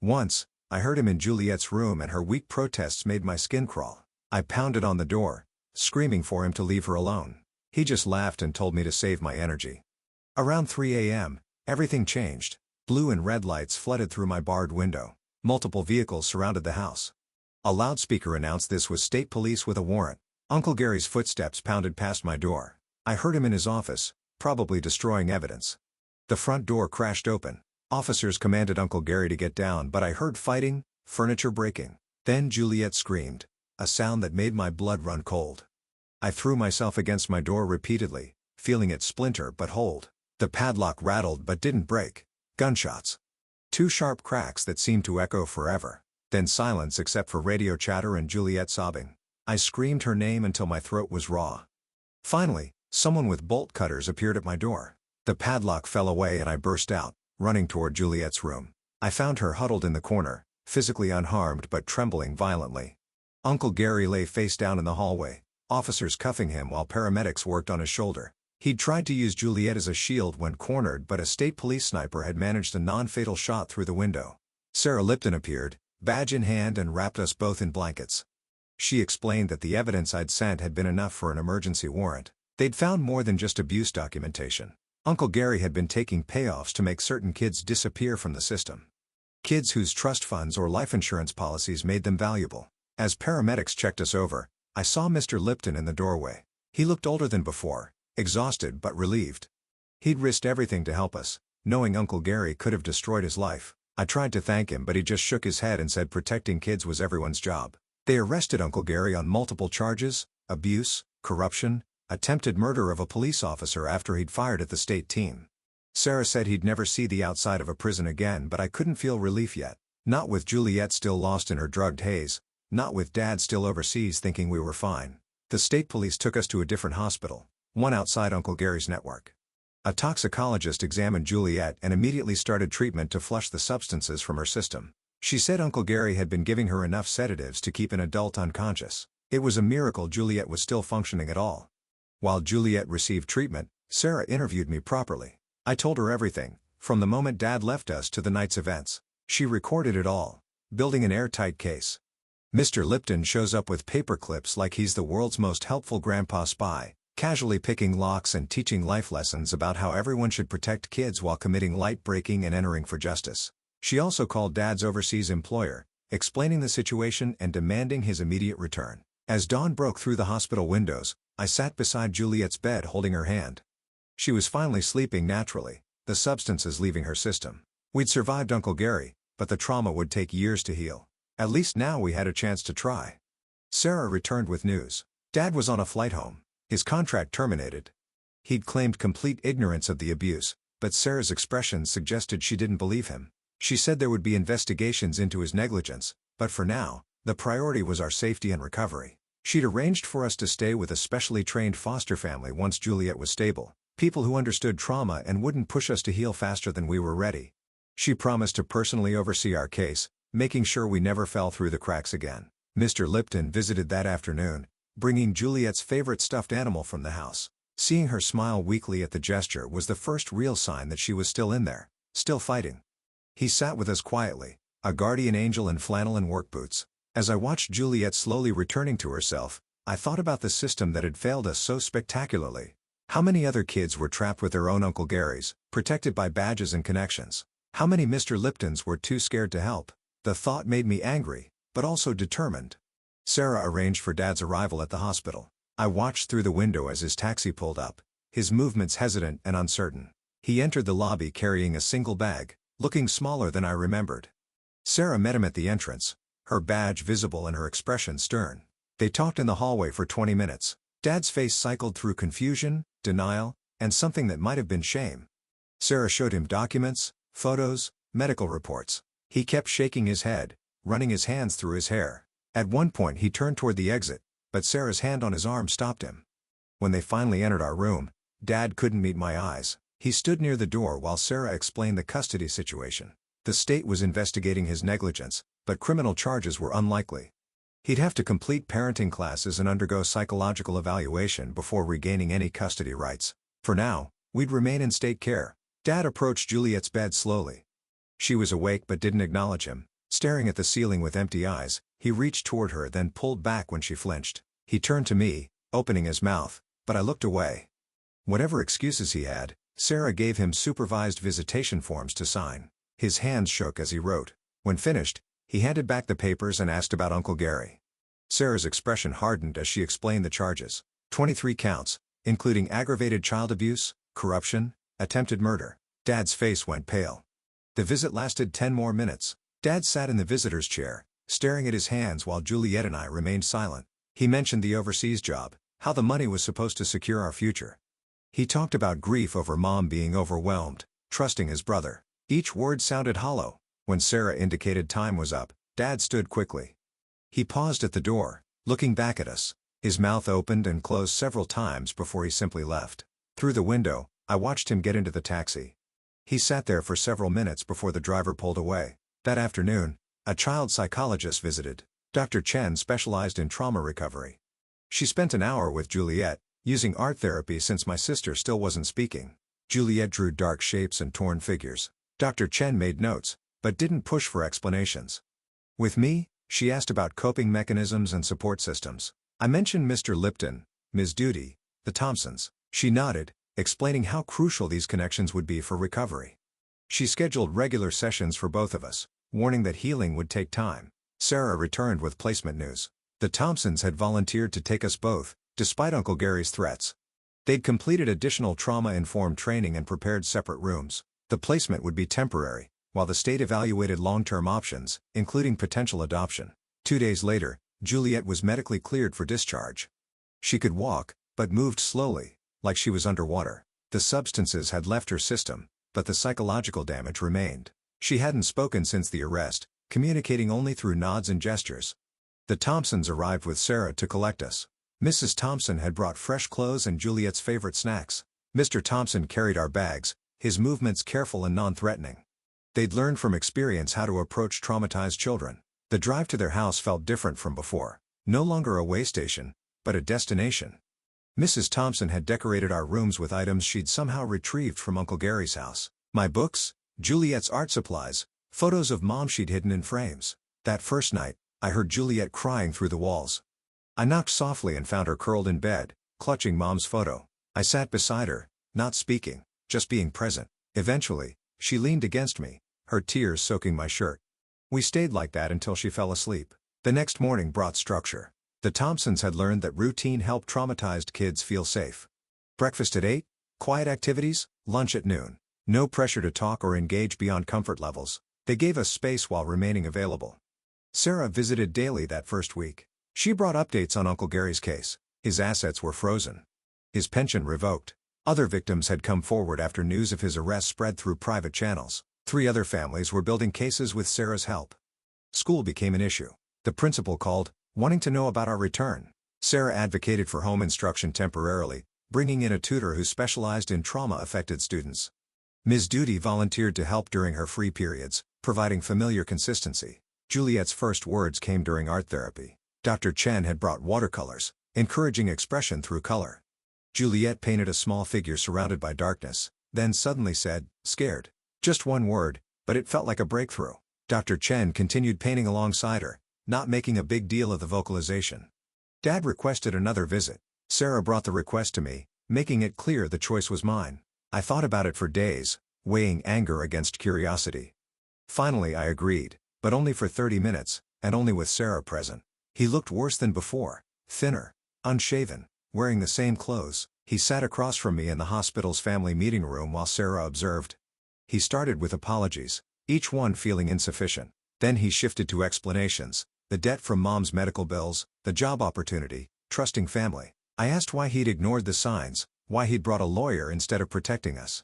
Once, I heard him in Juliet's room and her weak protests made my skin crawl. I pounded on the door, screaming for him to leave her alone. He just laughed and told me to save my energy. Around 3 a.m., everything changed. Blue and red lights flooded through my barred window. Multiple vehicles surrounded the house. A loudspeaker announced this was state police with a warrant. Uncle Gary's footsteps pounded past my door. I heard him in his office, probably destroying evidence. The front door crashed open. Officers commanded Uncle Gary to get down, but I heard fighting, furniture breaking. Then Juliet screamed, a sound that made my blood run cold. I threw myself against my door repeatedly, feeling it splinter but hold. The padlock rattled but didn't break. Gunshots. 2 sharp cracks that seemed to echo forever. Then silence except for radio chatter and Juliet sobbing. I screamed her name until my throat was raw. Finally, someone with bolt cutters appeared at my door. The padlock fell away and I burst out, running toward Juliet's room. I found her huddled in the corner, physically unharmed but trembling violently. Uncle Gary lay face down in the hallway, officers cuffing him while paramedics worked on his shoulder. He'd tried to use Juliet as a shield when cornered, but a state police sniper had managed a non-fatal shot through the window. Sarah Lipton appeared, badge in hand, and wrapped us both in blankets. She explained that the evidence I'd sent had been enough for an emergency warrant. They'd found more than just abuse documentation. Uncle Gary had been taking payoffs to make certain kids disappear from the system. Kids whose trust funds or life insurance policies made them valuable. As paramedics checked us over, I saw Mr. Lipton in the doorway. He looked older than before, exhausted but relieved. He'd risked everything to help us, knowing Uncle Gary could have destroyed his life. I tried to thank him, but he just shook his head and said protecting kids was everyone's job. They arrested Uncle Gary on multiple charges: abuse, corruption, attempted murder of a police officer after he'd fired at the state team. Sarah said he'd never see the outside of a prison again, but I couldn't feel relief yet. Not with Juliet still lost in her drugged haze, not with Dad still overseas thinking we were fine. The state police took us to a different hospital, one outside Uncle Gary's network. A toxicologist examined Juliet and immediately started treatment to flush the substances from her system. She said Uncle Gary had been giving her enough sedatives to keep an adult unconscious. It was a miracle Juliet was still functioning at all. While Juliet received treatment, Sarah interviewed me properly. I told her everything, from the moment Dad left us to the night's events. She recorded it all, building an airtight case. Mr. Lipton shows up with paper clips like he's the world's most helpful grandpa spy, casually picking locks and teaching life lessons about how everyone should protect kids while committing light breaking and entering for justice. She also called Dad's overseas employer, explaining the situation and demanding his immediate return. As dawn broke through the hospital windows, I sat beside Juliet's bed holding her hand. She was finally sleeping naturally, the substances leaving her system. We'd survived Uncle Gary, but the trauma would take years to heal. At least now we had a chance to try. Sarah returned with news. Dad was on a flight home. His contract terminated. He'd claimed complete ignorance of the abuse, but Sarah's expression suggested she didn't believe him. She said there would be investigations into his negligence, but for now, the priority was our safety and recovery. She'd arranged for us to stay with a specially trained foster family once Juliet was stable, people who understood trauma and wouldn't push us to heal faster than we were ready. She promised to personally oversee our case, making sure we never fell through the cracks again. Mr. Lipton visited that afternoon, bringing Juliet's favorite stuffed animal from the house. Seeing her smile weakly at the gesture was the first real sign that she was still in there, still fighting. He sat with us quietly, a guardian angel in flannel and work boots. As I watched Juliet slowly returning to herself, I thought about the system that had failed us so spectacularly. How many other kids were trapped with their own Uncle Garys, protected by badges and connections? How many Mr. Liptons were too scared to help? The thought made me angry, but also determined. Sarah arranged for Dad's arrival at the hospital. I watched through the window as his taxi pulled up, his movements hesitant and uncertain. He entered the lobby carrying a single bag, looking smaller than I remembered. Sarah met him at the entrance, her badge visible and her expression stern. They talked in the hallway for 20 minutes. Dad's face cycled through confusion, denial, and something that might have been shame. Sarah showed him documents, photos, medical reports. He kept shaking his head, running his hands through his hair. At one point he turned toward the exit, but Sarah's hand on his arm stopped him. When they finally entered our room, Dad couldn't meet my eyes. He stood near the door while Sarah explained the custody situation. The state was investigating his negligence, but criminal charges were unlikely. He'd have to complete parenting classes and undergo psychological evaluation before regaining any custody rights. For now, we'd remain in state care. Dad approached Juliet's bed slowly. She was awake but didn't acknowledge him. Staring at the ceiling with empty eyes, he reached toward her then pulled back when she flinched. He turned to me, opening his mouth, but I looked away. Whatever excuses he had, Sarah gave him supervised visitation forms to sign. His hands shook as he wrote. When finished, he handed back the papers and asked about Uncle Gary. Sarah's expression hardened as she explained the charges. 23 counts, including aggravated child abuse, corruption, attempted murder. Dad's face went pale. The visit lasted 10 more minutes. Dad sat in the visitor's chair, staring at his hands while Juliet and I remained silent. He mentioned the overseas job, how the money was supposed to secure our future. He talked about grief over Mom being overwhelmed, trusting his brother. Each word sounded hollow. When Sarah indicated time was up, Dad stood quickly. He paused at the door, looking back at us. His mouth opened and closed several times before he simply left. Through the window, I watched him get into the taxi. He sat there for several minutes before the driver pulled away. That afternoon, a child psychologist visited. Dr. Chen specialized in trauma recovery. She spent an hour with Juliet, using art therapy since my sister still wasn't speaking. Juliet drew dark shapes and torn figures. Dr. Chen made notes, but didn't push for explanations. With me, she asked about coping mechanisms and support systems. I mentioned Mr. Lipton, Ms. Duty, the Thompsons. She nodded, explaining how crucial these connections would be for recovery. She scheduled regular sessions for both of us, warning that healing would take time. Sarah returned with placement news. The Thompsons had volunteered to take us both, despite Uncle Gary's threats. They'd completed additional trauma-informed training and prepared separate rooms. The placement would be temporary, while the state evaluated long-term options, including potential adoption. 2 days later, Juliet was medically cleared for discharge. She could walk, but moved slowly, like she was underwater. The substances had left her system, but the psychological damage remained. She hadn't spoken since the arrest, communicating only through nods and gestures. The Thompsons arrived with Sarah to collect us. Mrs. Thompson had brought fresh clothes and Juliet's favorite snacks. Mr. Thompson carried our bags, his movements careful and non-threatening. They'd learned from experience how to approach traumatized children. The drive to their house felt different from before. No longer a way station, but a destination. Mrs. Thompson had decorated our rooms with items she'd somehow retrieved from Uncle Gary's house. My books, Juliet's art supplies, photos of Mom she'd hidden in frames. That first night, I heard Juliet crying through the walls. I knocked softly and found her curled in bed, clutching Mom's photo. I sat beside her, not speaking, just being present. Eventually, she leaned against me, her tears soaking my shirt. We stayed like that until she fell asleep. The next morning brought structure. The Thompsons had learned that routine helped traumatized kids feel safe. Breakfast at 8, quiet activities, lunch at noon. No pressure to talk or engage beyond comfort levels. They gave us space while remaining available. Sarah visited daily that first week. She brought updates on Uncle Gary's case. His assets were frozen. His pension revoked. Other victims had come forward after news of his arrest spread through private channels. 3 other families were building cases with Sarah's help. School became an issue. The principal called, wanting to know about our return. Sarah advocated for home instruction temporarily, bringing in a tutor who specialized in trauma-affected students. Ms. Duty volunteered to help during her free periods, providing familiar consistency. Juliet's first words came during art therapy. Dr. Chen had brought watercolors, encouraging expression through color. Juliet painted a small figure surrounded by darkness, then suddenly said, "Scared." Just one word, but it felt like a breakthrough. Dr. Chen continued painting alongside her, not making a big deal of the vocalization. Dad requested another visit. Sarah brought the request to me, making it clear the choice was mine. I thought about it for days, weighing anger against curiosity. Finally I agreed, but only for 30 minutes, and only with Sarah present. He looked worse than before, thinner, unshaven, wearing the same clothes. He sat across from me in the hospital's family meeting room while Sarah observed. He started with apologies, each one feeling insufficient. Then he shifted to explanations, the debt from Mom's medical bills, the job opportunity, trusting family. I asked why he'd ignored the signs, why he'd brought a lawyer instead of protecting us.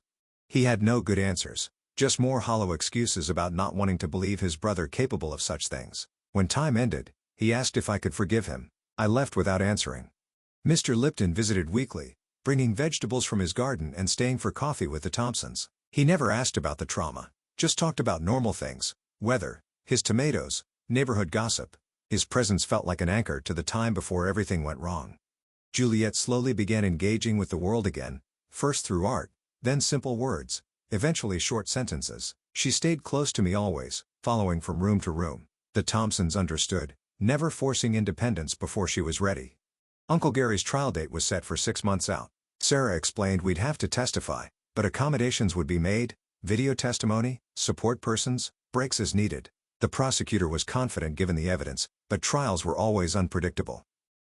He had no good answers, just more hollow excuses about not wanting to believe his brother capable of such things. When time ended, he asked if I could forgive him. I left without answering. Mr. Lipton visited weekly, bringing vegetables from his garden and staying for coffee with the Thompsons. He never asked about the trauma, just talked about normal things, weather, his tomatoes, neighborhood gossip. His presence felt like an anchor to the time before everything went wrong. Juliet slowly began engaging with the world again, first through art, then simple words, eventually short sentences. She stayed close to me always, following from room to room. The Thompsons understood, never forcing independence before she was ready. Uncle Gary's trial date was set for 6 months out. Sarah explained we'd have to testify, but accommodations would be made, video testimony, support persons, breaks as needed. The prosecutor was confident given the evidence, but trials were always unpredictable.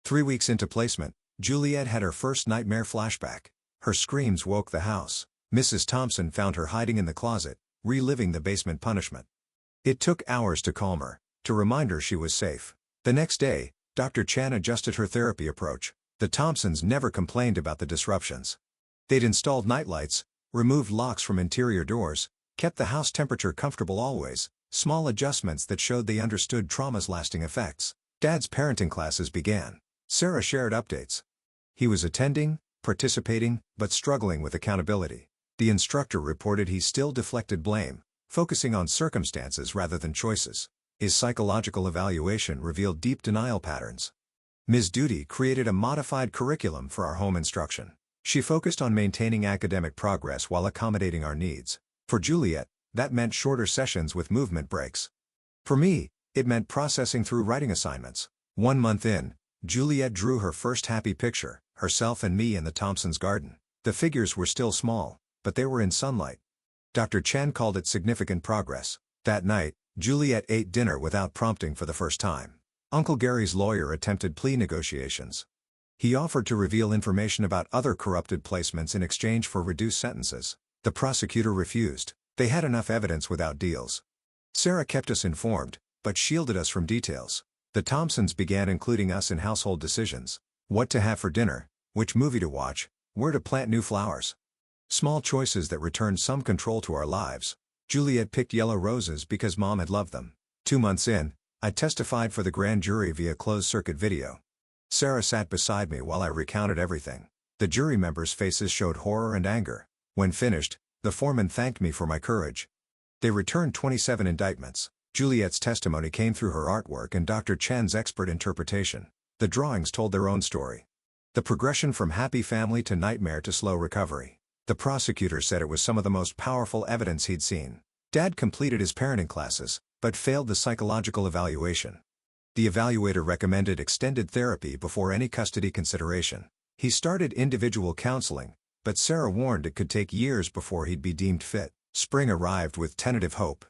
3 weeks into placement, Juliet had her first nightmare flashback. Her screams woke the house. Mrs. Thompson found her hiding in the closet, reliving the basement punishment. It took hours to calm her, to remind her she was safe. The next day, Dr. Chan adjusted her therapy approach. The Thompsons never complained about the disruptions. They'd installed nightlights, removed locks from interior doors, kept the house temperature comfortable always, small adjustments that showed they understood trauma's lasting effects. Dad's parenting classes began. Sarah shared updates. He was attending, participating, but struggling with accountability. The instructor reported he still deflected blame, focusing on circumstances rather than choices. His psychological evaluation revealed deep denial patterns. Ms. Duty created a modified curriculum for our home instruction. She focused on maintaining academic progress while accommodating our needs. For Juliet, that meant shorter sessions with movement breaks. For me, it meant processing through writing assignments. 1 month in, Juliet drew her first happy picture, herself and me in the Thompsons' garden. The figures were still small, but they were in sunlight. Dr. Chen called it significant progress. That night, Juliet ate dinner without prompting for the first time. Uncle Gary's lawyer attempted plea negotiations. He offered to reveal information about other corrupted placements in exchange for reduced sentences. The prosecutor refused. They had enough evidence without deals. Sarah kept us informed, but shielded us from details. The Thompsons began including us in household decisions. What to have for dinner, which movie to watch, where to plant new flowers. Small choices that returned some control to our lives. Juliet picked yellow roses because Mom had loved them. 2 months in, I testified for the grand jury via closed-circuit video. Sarah sat beside me while I recounted everything. The jury members' faces showed horror and anger. When finished, the foreman thanked me for my courage. They returned 27 indictments. Juliet's testimony came through her artwork and Dr. Chen's expert interpretation. The drawings told their own story. The progression from happy family to nightmare to slow recovery. The prosecutor said it was some of the most powerful evidence he'd seen. Dad completed his parenting classes, but failed the psychological evaluation. The evaluator recommended extended therapy before any custody consideration. He started individual counseling, but Sarah warned it could take years before he'd be deemed fit. Spring arrived with tentative hope.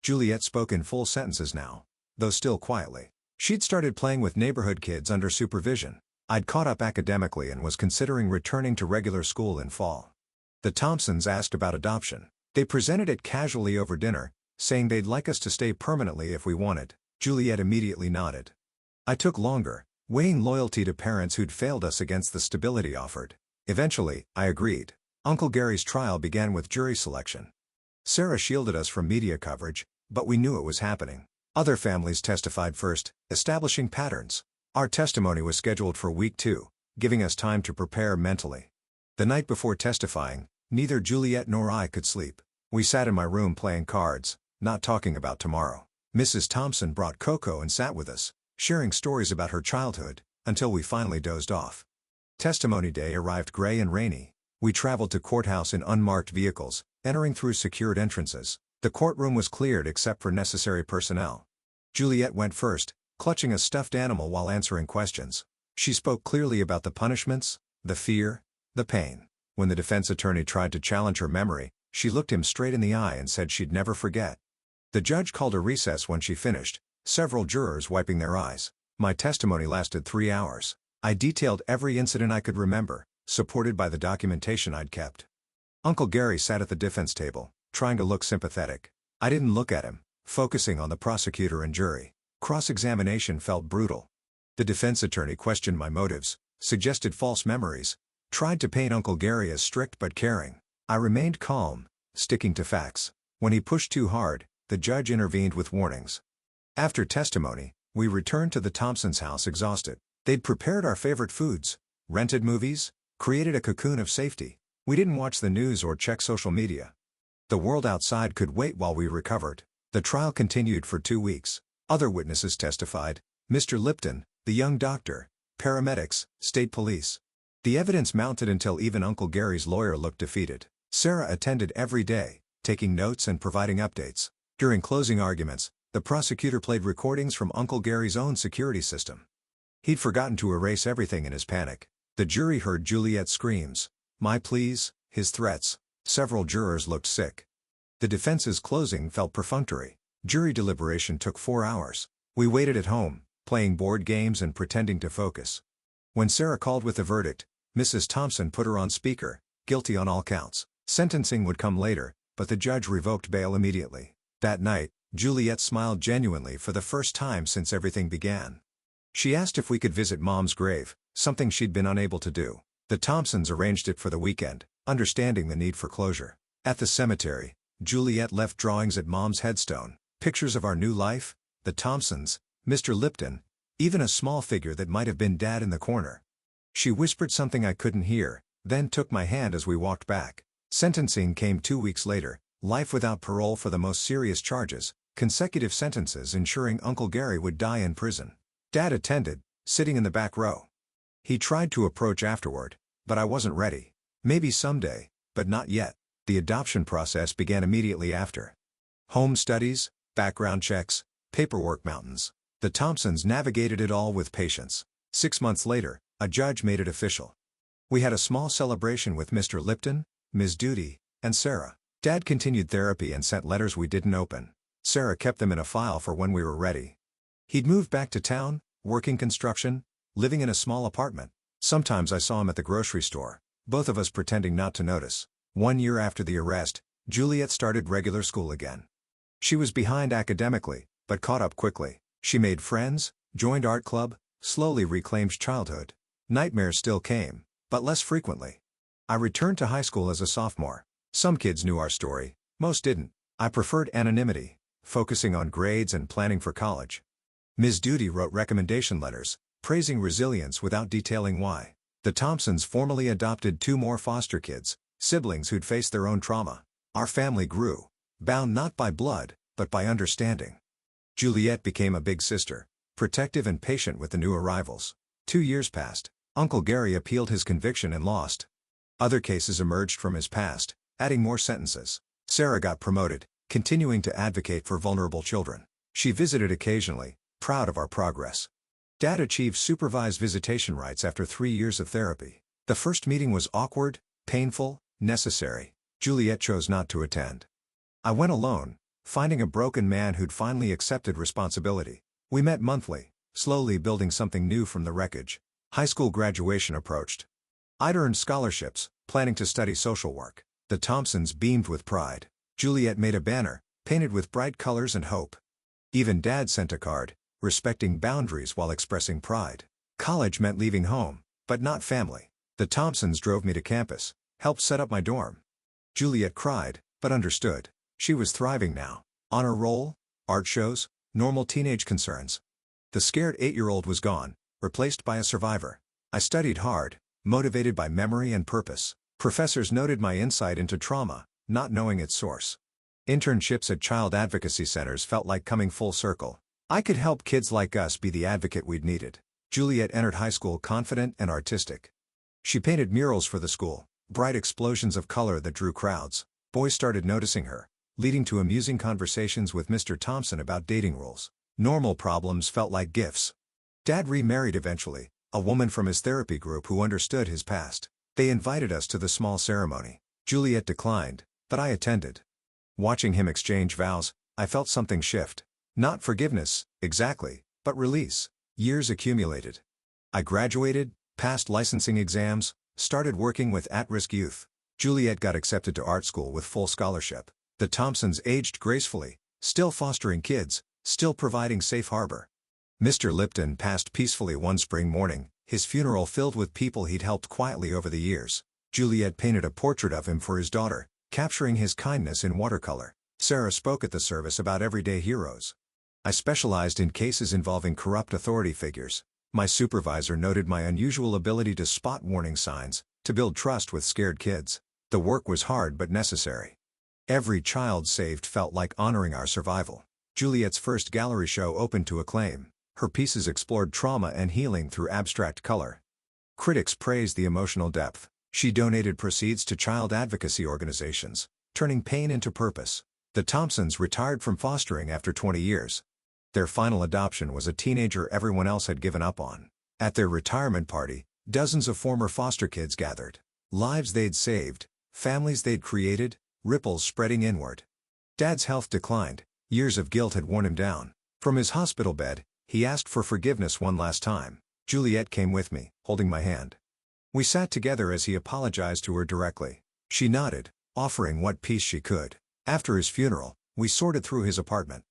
Juliet spoke in full sentences now, though still quietly. She'd started playing with neighborhood kids under supervision. I'd caught up academically and was considering returning to regular school in fall. The Thompsons asked about adoption. They presented it casually over dinner, saying they'd like us to stay permanently if we wanted. Juliet immediately nodded. I took longer, weighing loyalty to parents who'd failed us against the stability offered. Eventually, I agreed. Uncle Gary's trial began with jury selection. Sarah shielded us from media coverage, but we knew it was happening. Other families testified first, establishing patterns. Our testimony was scheduled for week 2, giving us time to prepare mentally. The night before testifying, neither Juliet nor I could sleep. We sat in my room playing cards, not talking about tomorrow. Mrs. Thompson brought cocoa and sat with us, sharing stories about her childhood, until we finally dozed off. Testimony day arrived gray and rainy. We traveled to courthouse in unmarked vehicles, entering through secured entrances. The courtroom was cleared except for necessary personnel. Juliet went first, clutching a stuffed animal while answering questions. She spoke clearly about the punishments, the fear, the pain. When the defense attorney tried to challenge her memory, she looked him straight in the eye and said she'd never forget. The judge called a recess when she finished, several jurors wiping their eyes. My testimony lasted 3 hours. I detailed every incident I could remember, supported by the documentation I'd kept. Uncle Gary sat at the defense table, trying to look sympathetic. I didn't look at him, focusing on the prosecutor and jury. Cross-examination felt brutal. The defense attorney questioned my motives, suggested false memories, tried to paint Uncle Gary as strict but caring. I remained calm, sticking to facts. When he pushed too hard, the judge intervened with warnings. After testimony, we returned to the Thompsons' house exhausted. They'd prepared our favorite foods, rented movies, created a cocoon of safety. We didn't watch the news or check social media. The world outside could wait while we recovered. The trial continued for 2 weeks. Other witnesses testified: Mr. Lipton, the young doctor, paramedics, state police. The evidence mounted until even Uncle Gary's lawyer looked defeated. Sarah attended every day, taking notes and providing updates. During closing arguments, the prosecutor played recordings from Uncle Gary's own security system. He'd forgotten to erase everything in his panic. The jury heard Juliet's screams, my pleas, his threats. Several jurors looked sick. The defense's closing felt perfunctory. Jury deliberation took 4 hours. We waited at home, playing board games and pretending to focus. When Sarah called with the verdict, Mrs. Thompson put her on speaker, guilty on all counts. Sentencing would come later, but the judge revoked bail immediately. That night, Juliet smiled genuinely for the first time since everything began. She asked if we could visit Mom's grave, something she'd been unable to do. The Thompsons arranged it for the weekend, understanding the need for closure. At the cemetery, Juliet left drawings at Mom's headstone, pictures of our new life, the Thompsons, Mr. Lipton, even a small figure that might have been Dad in the corner. She whispered something I couldn't hear, then took my hand as we walked back. Sentencing came 2 weeks later, life without parole for the most serious charges, consecutive sentences ensuring Uncle Gary would die in prison. Dad attended, sitting in the back row. He tried to approach afterward, but I wasn't ready. Maybe someday, but not yet. The adoption process began immediately after. Home studies, background checks, paperwork mountains. The Thompsons navigated it all with patience. 6 months later, a judge made it official. We had a small celebration with Mr. Lipton, Ms. Duty, and Sarah. Dad continued therapy and sent letters we didn't open. Sarah kept them in a file for when we were ready. He'd moved back to town, working construction, living in a small apartment. Sometimes I saw him at the grocery store, both of us pretending not to notice. 1 year after the arrest, Juliet started regular school again. She was behind academically, but caught up quickly. She made friends, joined art club, slowly reclaimed childhood. Nightmares still came, but less frequently. I returned to high school as a sophomore. Some kids knew our story, most didn't. I preferred anonymity, focusing on grades and planning for college. Ms. Duty wrote recommendation letters, praising resilience without detailing why. The Thompsons formally adopted 2 more foster kids, siblings who'd faced their own trauma. Our family grew, bound not by blood, but by understanding. Juliet became a big sister, protective and patient with the new arrivals. 2 years passed. Uncle Gary appealed his conviction and lost. Other cases emerged from his past, adding more sentences. Sarah got promoted, continuing to advocate for vulnerable children. She visited occasionally, proud of our progress. Dad achieved supervised visitation rights after 3 years of therapy. The first meeting was awkward, painful, necessary. Juliet chose not to attend. I went alone, finding a broken man who'd finally accepted responsibility. We met monthly, slowly building something new from the wreckage. High school graduation approached. I'd earned scholarships, planning to study social work. The Thompsons beamed with pride. Juliet made a banner, painted with bright colors and hope. Even Dad sent a card, respecting boundaries while expressing pride. College meant leaving home, but not family. The Thompsons drove me to campus, helped set up my dorm. Juliet cried, but understood. She was thriving now. Honor roll, art shows, normal teenage concerns. The scared 8-year-old was gone, replaced by a survivor. I studied hard, motivated by memory and purpose. Professors noted my insight into trauma, not knowing its source. Internships at child advocacy centers felt like coming full circle. I could help kids like us be the advocate we'd needed. Juliet entered high school confident and artistic. She painted murals for the school, bright explosions of color that drew crowds. Boys started noticing her, leading to amusing conversations with Mr. Thompson about dating rules. Normal problems felt like gifts. Dad remarried eventually, a woman from his therapy group who understood his past. They invited us to the small ceremony. Juliet declined, but I attended. Watching him exchange vows, I felt something shift. Not forgiveness, exactly, but release. Years accumulated. I graduated, passed licensing exams, started working with at-risk youth. Juliet got accepted to art school with full scholarship. The Thompsons aged gracefully, still fostering kids, still providing safe harbor. Mr. Lipton passed peacefully one spring morning, his funeral filled with people he'd helped quietly over the years. Juliet painted a portrait of him for his daughter, capturing his kindness in watercolor. Sarah spoke at the service about everyday heroes. I specialized in cases involving corrupt authority figures. My supervisor noted my unusual ability to spot warning signs, to build trust with scared kids. The work was hard but necessary. Every child saved felt like honoring our survival. Juliet's first gallery show opened to acclaim. Her pieces explored trauma and healing through abstract color. Critics praised the emotional depth. She donated proceeds to child advocacy organizations, turning pain into purpose. The Thompsons retired from fostering after 20 years. Their final adoption was a teenager everyone else had given up on. At their retirement party, dozens of former foster kids gathered. Lives they'd saved, families they'd created, ripples spreading inward. Dad's health declined. Years of guilt had worn him down. From his hospital bed, he asked for forgiveness one last time. Juliet came with me, holding my hand. We sat together as he apologized to her directly. She nodded, offering what peace she could. After his funeral, we sorted through his apartment.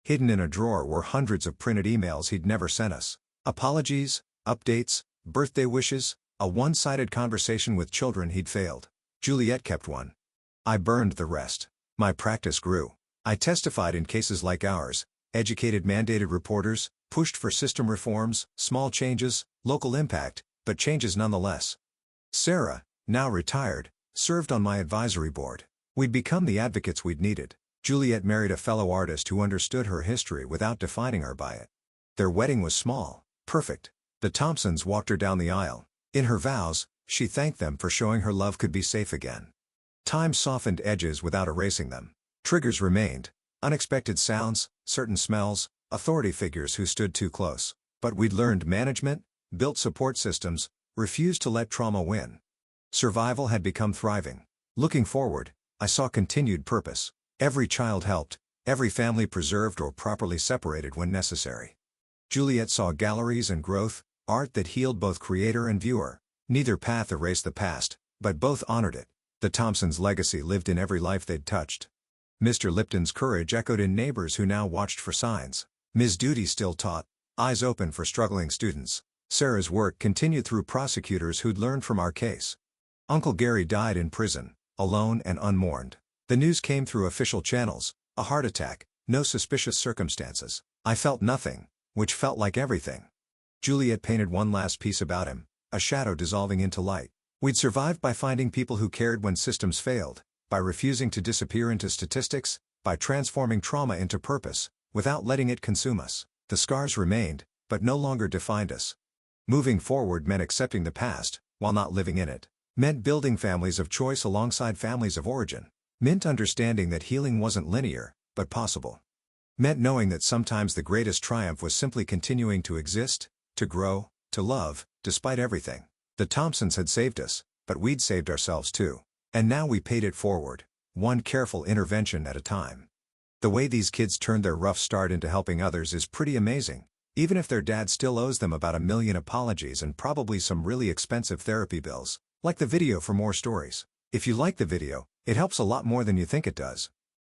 Hidden in a drawer were hundreds of printed emails he'd never sent us. Apologies, updates, birthday wishes, a one-sided conversation with children he'd failed. Juliet kept one. I burned the rest. My practice grew. I testified in cases like ours, educated mandated reporters, pushed for system reforms, small changes, local impact, but changes nonetheless. Sarah, now retired, served on my advisory board. We'd become the advocates we'd needed. Juliet married a fellow artist who understood her history without defining her by it. Their wedding was small, perfect. The Thompsons walked her down the aisle. In her vows, she thanked them for showing her love could be safe again. Time softened edges without erasing them. Triggers remained. Unexpected sounds, certain smells, authority figures who stood too close. But we'd learned management, built support systems, refused to let trauma win. Survival had become thriving. Looking forward, I saw continued purpose. Every child helped, every family preserved or properly separated when necessary. Juliet saw galleries and growth, art that healed both creator and viewer. Neither path erased the past, but both honored it. The Thompsons' legacy lived in every life they'd touched. Mr. Lipton's courage echoed in neighbors who now watched for signs. Ms. Duty still taught, eyes open for struggling students. Sarah's work continued through prosecutors who'd learned from our case. Uncle Gary died in prison, alone and unmourned. The news came through official channels, a heart attack, no suspicious circumstances. I felt nothing, which felt like everything. Juliet painted one last piece about him, a shadow dissolving into light. We'd survived by finding people who cared when systems failed, by refusing to disappear into statistics, by transforming trauma into purpose, without letting it consume us. The scars remained, but no longer defined us. Moving forward meant accepting the past, while not living in it. Meant building families of choice alongside families of origin. Meant understanding that healing wasn't linear, but possible. Meant knowing that sometimes the greatest triumph was simply continuing to exist, to grow, to love, despite everything. The Thompsons had saved us, but we'd saved ourselves too. And now we paid it forward, one careful intervention at a time. The way these kids turned their rough start into helping others is pretty amazing, even if their dad still owes them about 1 million apologies and probably some really expensive therapy bills. Like the video for more stories. If you like the video, it helps a lot more than you think it does.